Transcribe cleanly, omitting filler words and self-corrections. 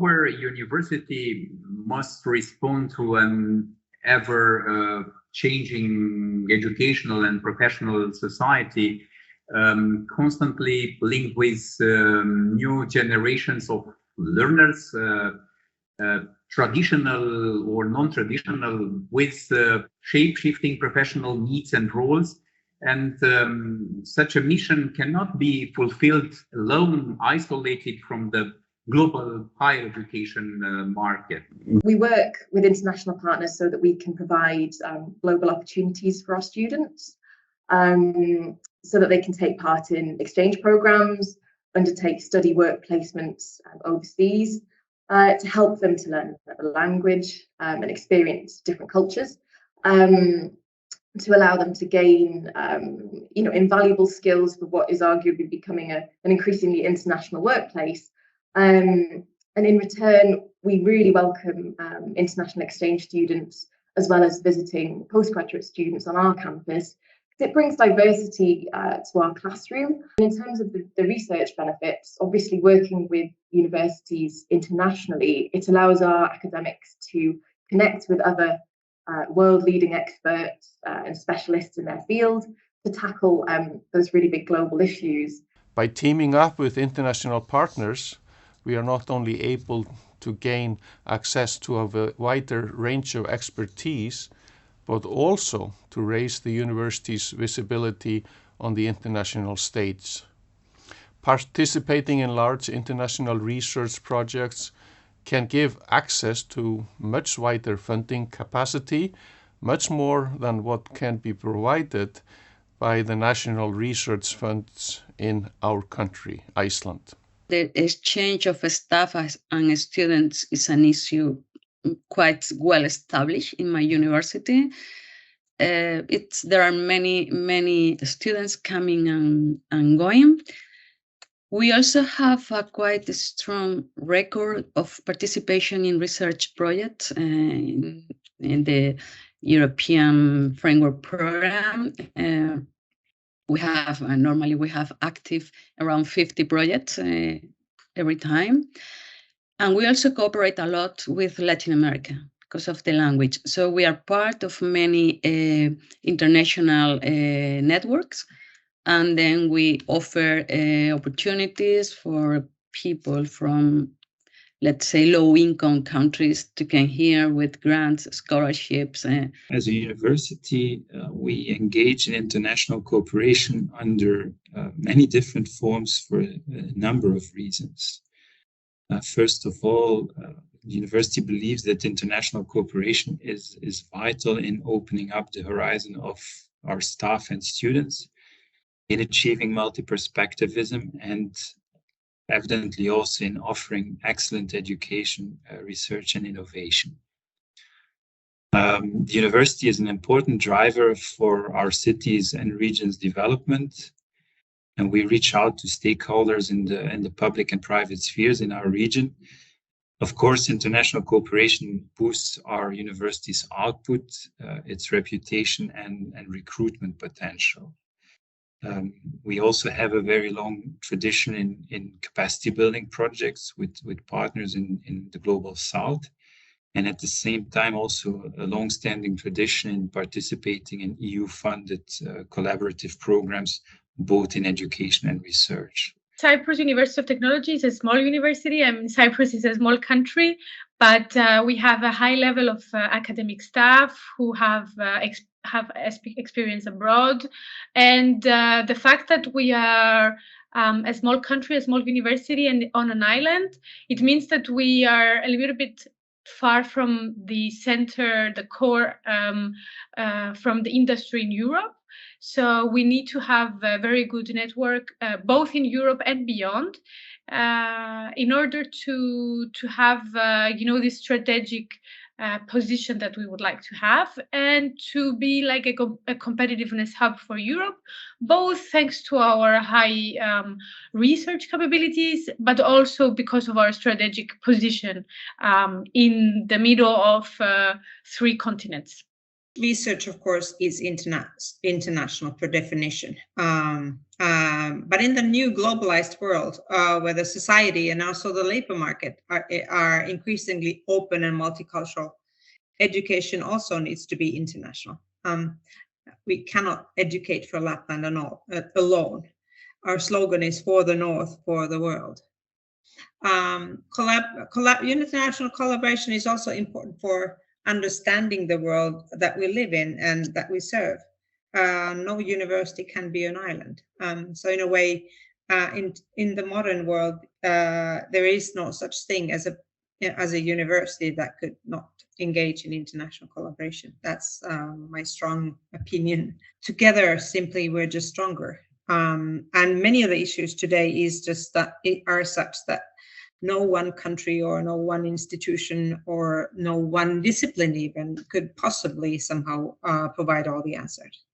our university must respond to an ever changing educational and professional society, constantly linked with new generations of learners, traditional or non-traditional, with shape-shifting professional needs and roles. And such a mission cannot be fulfilled alone, isolated from the global higher education market. We work with international partners so that we can provide global opportunities for our students, so that they can take part in exchange programs, undertake study work placements overseas, to help them to learn the language and experience different cultures, to allow them to gain invaluable skills for what is arguably becoming an increasingly international workplace. And in return, we really welcome international exchange students as well as visiting postgraduate students on our campus. It brings diversity to our classroom. And in terms of the research benefits, obviously working with universities internationally, it allows our academics to connect with other world-leading experts and specialists in their field to tackle those really big global issues. By teaming up with international partners, we are not only able to gain access to a wider range of expertise, but also to raise the university's visibility on the international stage. Participating in large international research projects can give access to much wider funding capacity, much more than what can be provided by the national research funds in our country, Iceland. The exchange of staff and students is an issue quite well established in my university. There are many students coming and going. We also have a quite strong record of participation in research projects in the European Framework Program. Normally we have active around 50 projects every time. And we also cooperate a lot with Latin America because of the language. So we are part of many international networks. And then we offer opportunities for people from, let's say, low-income countries to come here with grants, scholarships. As a university, we engage in international cooperation under many different forms for a number of reasons. First of all, the university believes that international cooperation is vital in opening up the horizon of our staff and students, in achieving multi-perspectivism, and evidently also in offering excellent education, research and innovation. The university is an important driver for our cities and regions' development, and we reach out to stakeholders in the public and private spheres in our region. Of course, international cooperation boosts our university's output, its reputation and recruitment potential. We also have a very long tradition in capacity building projects with partners in the Global South, and at the same time also a long-standing tradition in participating in EU-funded collaborative programs, both in education and research. Cyprus University of Technology is a small university. Cyprus is a small country, but we have a high level of academic staff who have experience abroad. And the fact that we are a small country, a small university, and on an island, it means that we are a little bit far from the center, the core, from the industry in Europe. So we need to have a very good network, both in Europe and beyond, in order to have, this strategic position that we would like to have, and to be like a competitiveness hub for Europe, both thanks to our high research capabilities, but also because of our strategic position in the middle of 3 continents. Research, of course, is international per definition. But in the new globalized world, where the society and also the labor market are increasingly open and multicultural, education also needs to be international. We cannot educate for Lapland alone. Our slogan is "For the North, for the world." International collaboration is also important for understanding the world that we live in and that we serve. No university can be an island. So in a way, in the modern world, there is no such thing as a university that could not engage in international collaboration. That's my strong opinion. Together, simply, we're just stronger. And many of the issues today is just that are such that no one country or no one institution or no one discipline even could possibly somehow provide all the answers.